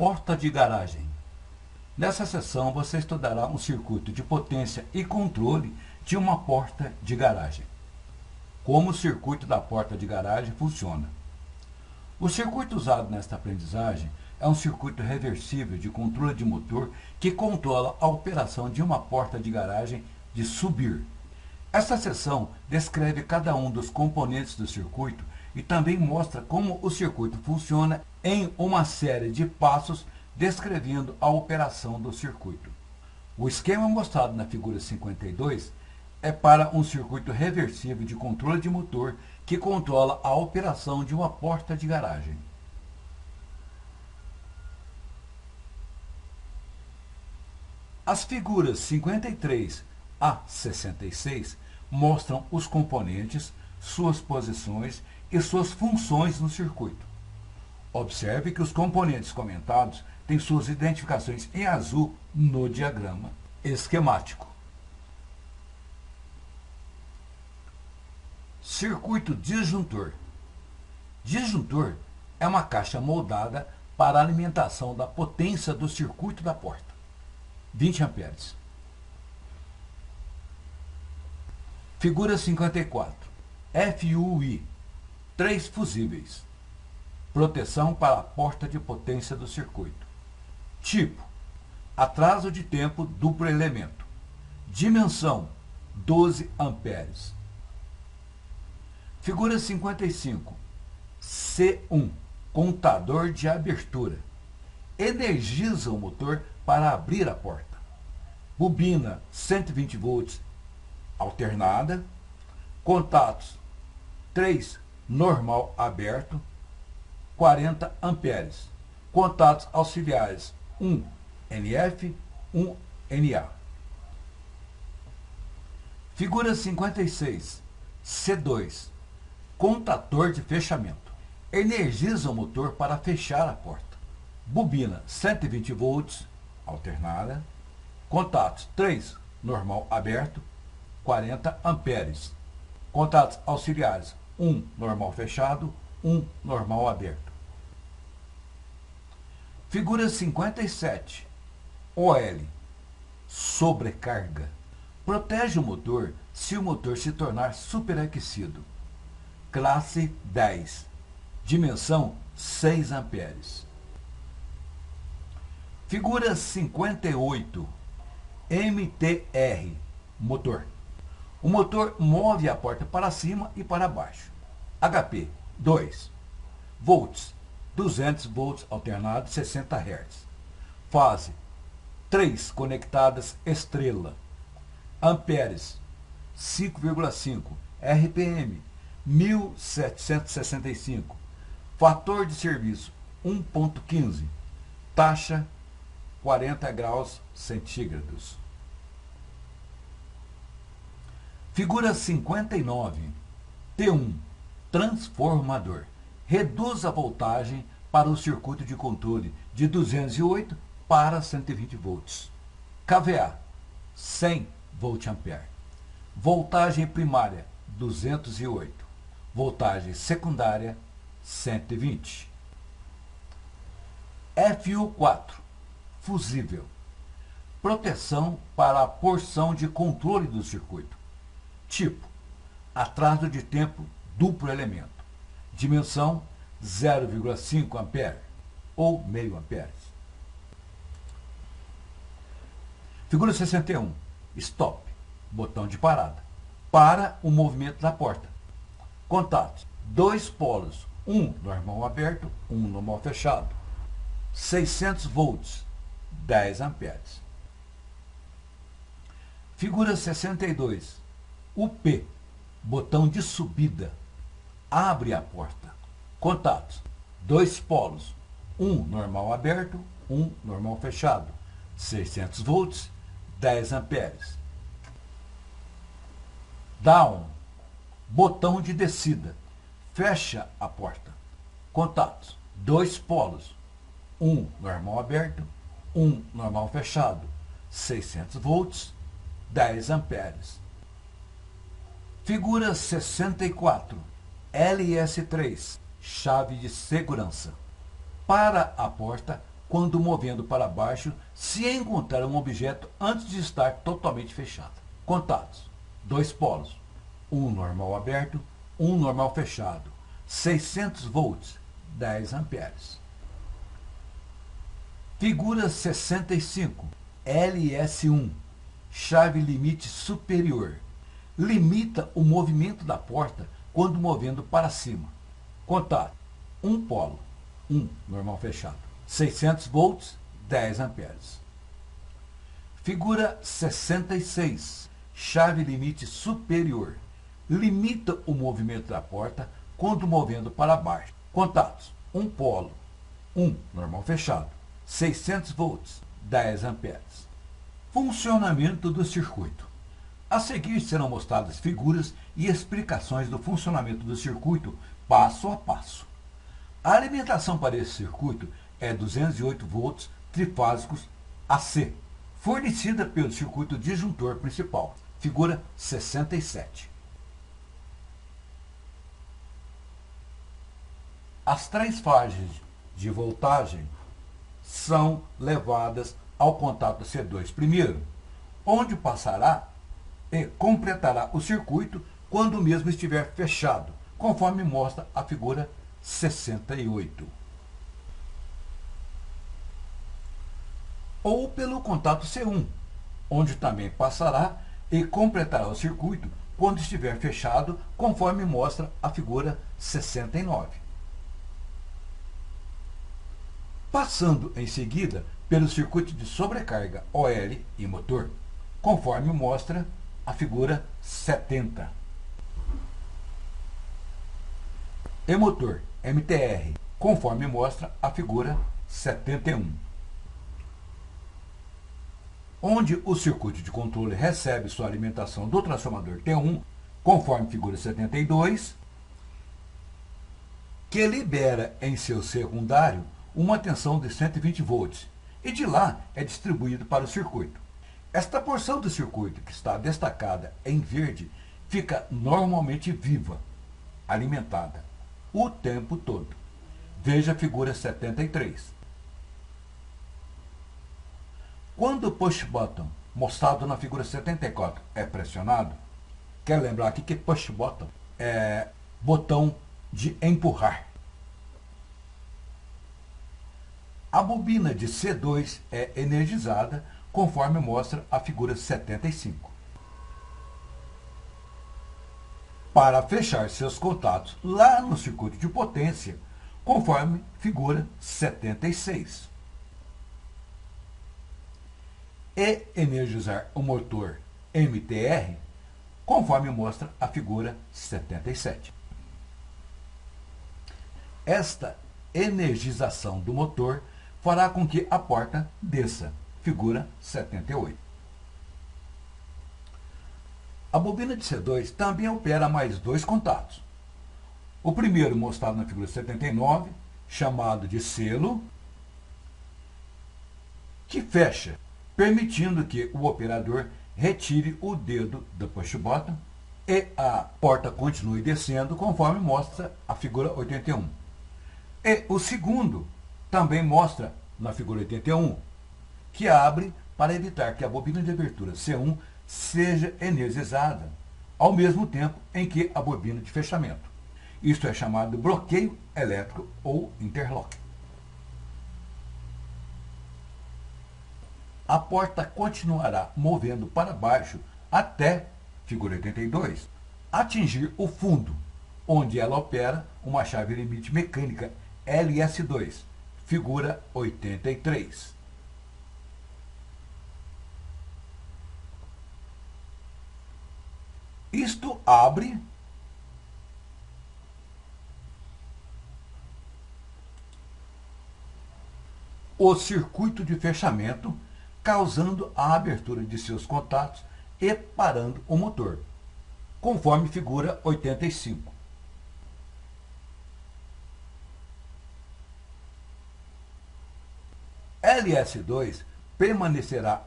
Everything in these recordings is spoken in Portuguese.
Porta de garagem. Nessa sessão você estudará um circuito de potência e controle de uma porta de garagem. Como o circuito da porta de garagem funciona. O circuito usado nesta aprendizagem é um circuito reversível de controle de motor que controla a operação de uma porta de garagem de subir. Esta seção descreve cada um dos componentes do circuito e também mostra como o circuito funciona em uma série de passos descrevendo a operação do circuito. O esquema mostrado na figura 52 é para um circuito reversível de controle de motor que controla a operação de uma porta de garagem. As figuras 53 a 66 mostram os componentes, suas posições e suas funções no circuito. Observe que os componentes comentados têm suas identificações em azul no diagrama esquemático. Circuito disjuntor. Disjuntor é uma caixa moldada para a alimentação da potência do circuito da porta. 20 amperes. Figura 54. FUI. 3 fusíveis. Proteção para a porta de potência do circuito. Tipo: atraso de tempo duplo elemento. Dimensão: 12 amperes. Figura 55. C1. Contador de abertura. Energiza o motor para abrir a porta. Bobina 120 volts alternada. Contatos: 3 normal aberto, 40 amperes. Contatos auxiliares: 1 NF, 1 NA. Figura 56. C2. Contador de fechamento. Energiza o motor para fechar a porta. Bobina 120 volts alternada. Contatos: 3 normal aberto, 40 amperes. Contatos auxiliares: 1 normal fechado, 1 normal aberto. Figura 57. OL. Sobrecarga. Protege o motor se o motor se tornar superaquecido. Classe 10. Dimensão: 6 amperes. Figura 58. MTR. Motor. O motor move a porta para cima e para baixo. HP 2 volts, 200 volts alternado, 60 Hz. Fase 3 conectadas estrela. Amperes 5,5. RPM 1765. Fator de serviço 1.15. Taxa 40 graus centígrados. Figura 59. T1. Transformador. Reduz a voltagem para o circuito de controle de 208 para 120 volts. kVA 100 volt-ampere. Voltagem primária 208. Voltagem secundária 120. FU4. Fusível. Proteção para a porção de controle do circuito. Tipo: atraso de tempo duplo elemento. Dimensão: 0,5 ampere ou meio amperes. Figura 61. Stop. Botão de parada. Para o movimento da porta. Contatos: 2 polos. 1 normal aberto, 1 normal fechado. 600 volts. 10 amperes. Figura 62. UP. Botão de subida. Abre a porta. Contatos: 2 polos. 1 normal aberto, 1 normal fechado. 600 volts, 10 amperes. Down. Botão de descida. Fecha a porta. Contatos: 2 polos. 1 normal aberto, 1 normal fechado. 600 volts, 10 amperes. Figura 64. LS3. Chave de segurança. Para a porta quando movendo para baixo, se encontrar um objeto antes de estar totalmente fechado. Contatos: 2 polos, um normal aberto, um normal fechado, 600 volts, 10 amperes. Figura 65, LS1, chave limite superior. Limita o movimento da porta quando movendo para cima. Contato: um polo, um normal fechado, 600 volts, 10 amperes. Figura 66, chave limite superior. Limita o movimento da porta quando movendo para baixo. Contatos: um polo, um normal fechado, 600 volts, 10 amperes. Funcionamento do circuito. A seguir serão mostradas figuras e explicações do funcionamento do circuito passo a passo. A alimentação para esse circuito é 208 volts trifásicos AC, fornecida pelo circuito disjuntor principal, figura 67. As 3 faixas de voltagem são levadas ao contato C2 primeiro, onde passará e completará o circuito quando o mesmo estiver fechado, conforme mostra a figura 68. Ou pelo contato C1, onde também passará e completará o circuito quando estiver fechado, conforme mostra a figura 69. Passando em seguida pelo circuito de sobrecarga OL e motor, conforme mostra a figura 70. E motor MTR, conforme mostra a figura 71. Onde o circuito de controle recebe sua alimentação do transformador T1, conforme figura 72, que libera em seu secundário uma tensão de 120 volts, e de lá é distribuído para o circuito. Esta porção do circuito, que está destacada em verde, fica normalmente viva, alimentada, o tempo todo. Veja a figura 73. Quando o push button, mostrado na figura 74, é pressionado, quero lembrar aqui que push button é botão de empurrar. A bobina de C2 é energizada, conforme mostra a figura 75. Para fechar seus contatos lá no circuito de potência, conforme figura 76. E energizar o motor MTR, conforme mostra a figura 77. Esta energização do motor fará com que a porta desça, figura 78. A bobina de C2 também opera mais 2 contatos. O primeiro, mostrado na figura 79, chamado de selo, que fecha, permitindo que o operador retire o dedo do push button e a porta continue descendo, conforme mostra a figura 81. E o segundo também mostra na figura 81, que abre para evitar que a bobina de abertura C1 seja energizada, ao mesmo tempo em que a bobina de fechamento. Isto é chamado de bloqueio elétrico ou interlock. A porta continuará movendo para baixo até, figura 82, atingir o fundo, onde ela opera uma chave limite mecânica LS2, figura 83. Isto abre o circuito de fechamento, causando a abertura de seus contatos e parando o motor, conforme figura 85. LS2 permanecerá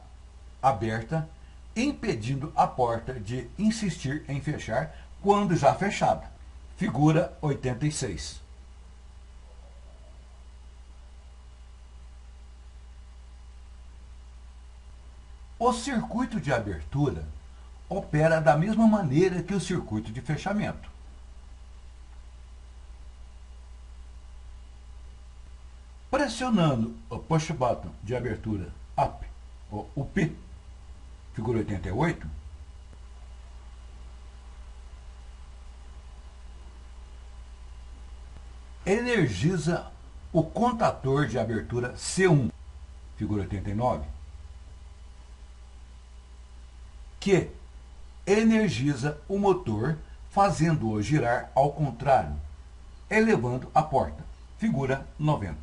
aberta, impedindo a porta de insistir em fechar quando já fechada, figura 86. O circuito de abertura opera da mesma maneira que o circuito de fechamento. Pressionando o push button de abertura up, o P, figura 88, energiza o contador de abertura C1, figura 89, que energiza o motor, fazendo-o girar ao contrário, elevando a porta, figura 90.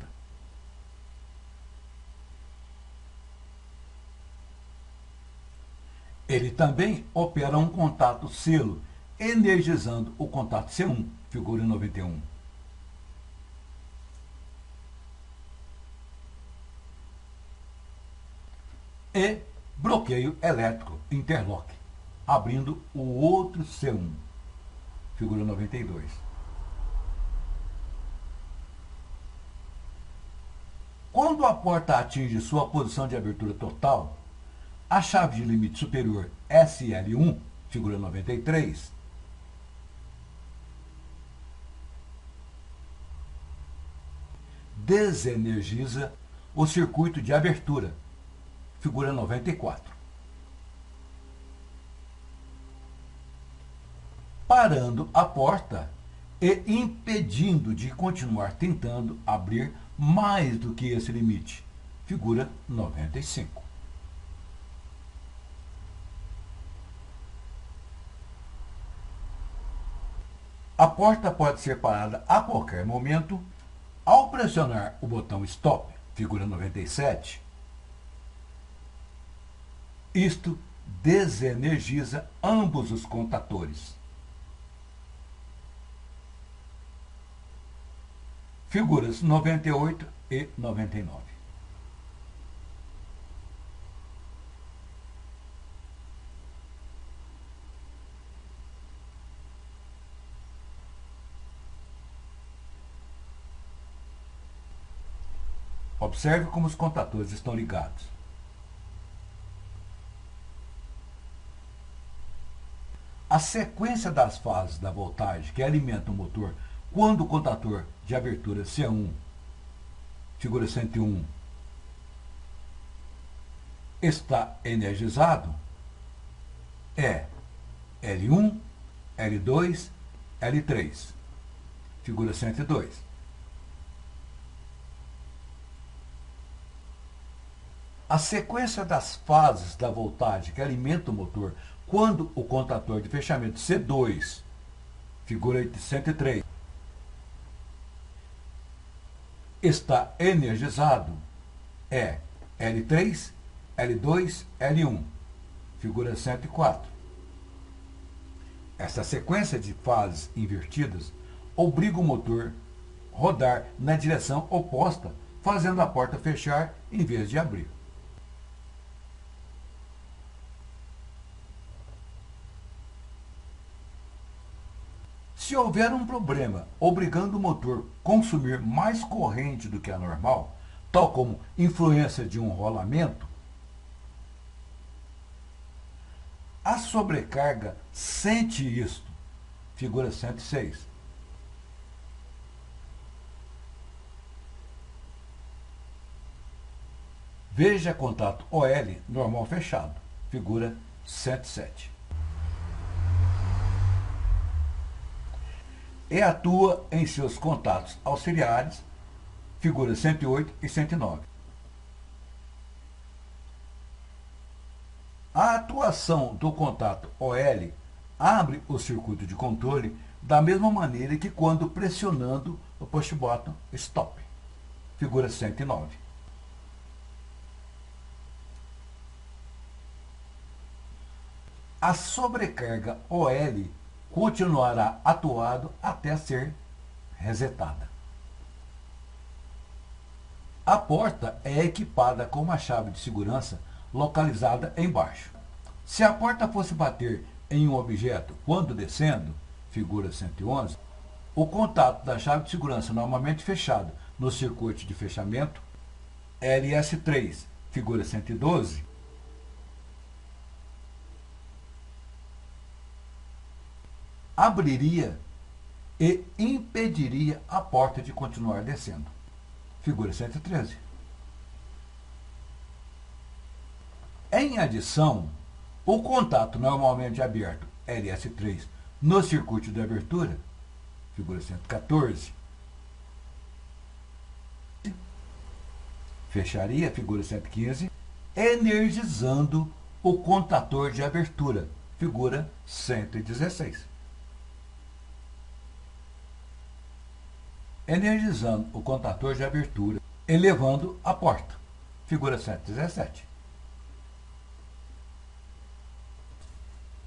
Ele também opera um contato selo, energizando o contato C1, figura 91. E bloqueio elétrico interlock, abrindo o outro C1, figura 92. Quando a porta atinge sua posição de abertura total, a chave de limite superior SL1, figura 93, desenergiza o circuito de abertura, figura 94. Parando a porta e impedindo de continuar tentando abrir mais do que esse limite, figura 95. A porta pode ser parada a qualquer momento ao pressionar o botão Stop, figura 97. Isto desenergiza ambos os contadores. Figuras 98 e 99. Observe como os contadores estão ligados. A sequência das fases da voltagem que alimenta o motor quando o contador de abertura C1, figura 101, está energizado é L1, L2, L3, figura 102. A sequência das fases da voltagem que alimenta o motor quando o contador de fechamento C2, figura 103, está energizado é L3, L2, L1, figura 104. Essa sequência de fases invertidas obriga o motor a rodar na direção oposta, fazendo a porta fechar em vez de abrir. Se houver um problema obrigando o motor a consumir mais corrente do que a normal, tal como influência de um rolamento, a sobrecarga sente isto, figura 106. Veja contato OL normal fechado, figura 107. E atua em seus contatos auxiliares, figuras 108 e 109. A atuação do contato OL abre o circuito de controle da mesma maneira que quando pressionando o push button Stop, figura 109. A sobrecarga OL continuará atuado até ser resetada. A porta é equipada com uma chave de segurança localizada embaixo. Se a porta fosse bater em um objeto quando descendo, figura 111, o contato da chave de segurança normalmente fechado no circuito de fechamento LS3, figura 112, abriria e impediria a porta de continuar descendo. Figura 113. Em adição, o contato normalmente aberto LS3 no circuito de abertura, figura 114, fecharia, figura 115, energizando o contator de abertura, figura 116. Energizando o contator de abertura, elevando a porta, figura 117.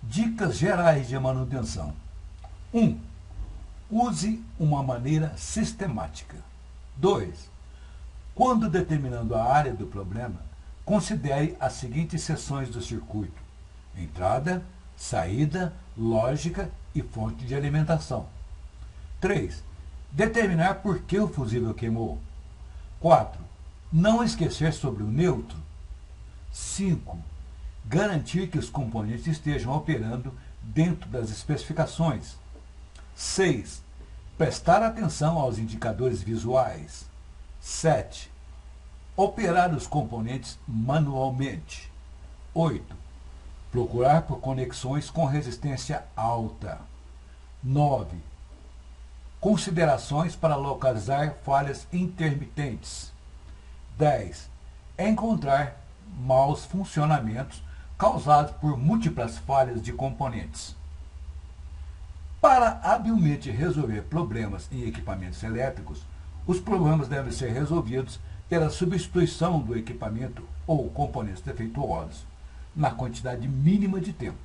Dicas gerais de manutenção. 1. Use uma maneira sistemática. 2. Quando determinando a área do problema, considere as seguintes seções do circuito: entrada, saída, lógica e fonte de alimentação. 3. Determinar por que o fusível queimou. 4. Não esquecer sobre o neutro. 5. Garantir que os componentes estejam operando dentro das especificações. 6. Prestar atenção aos indicadores visuais. 7. Operar os componentes manualmente. 8. Procurar por conexões com resistência alta. 9. Considerações para localizar falhas intermitentes. 10. Encontrar maus funcionamentos causados por múltiplas falhas de componentes. Para habilmente resolver problemas em equipamentos elétricos, os problemas devem ser resolvidos pela substituição do equipamento ou componentes defeituosos, na quantidade mínima de tempo.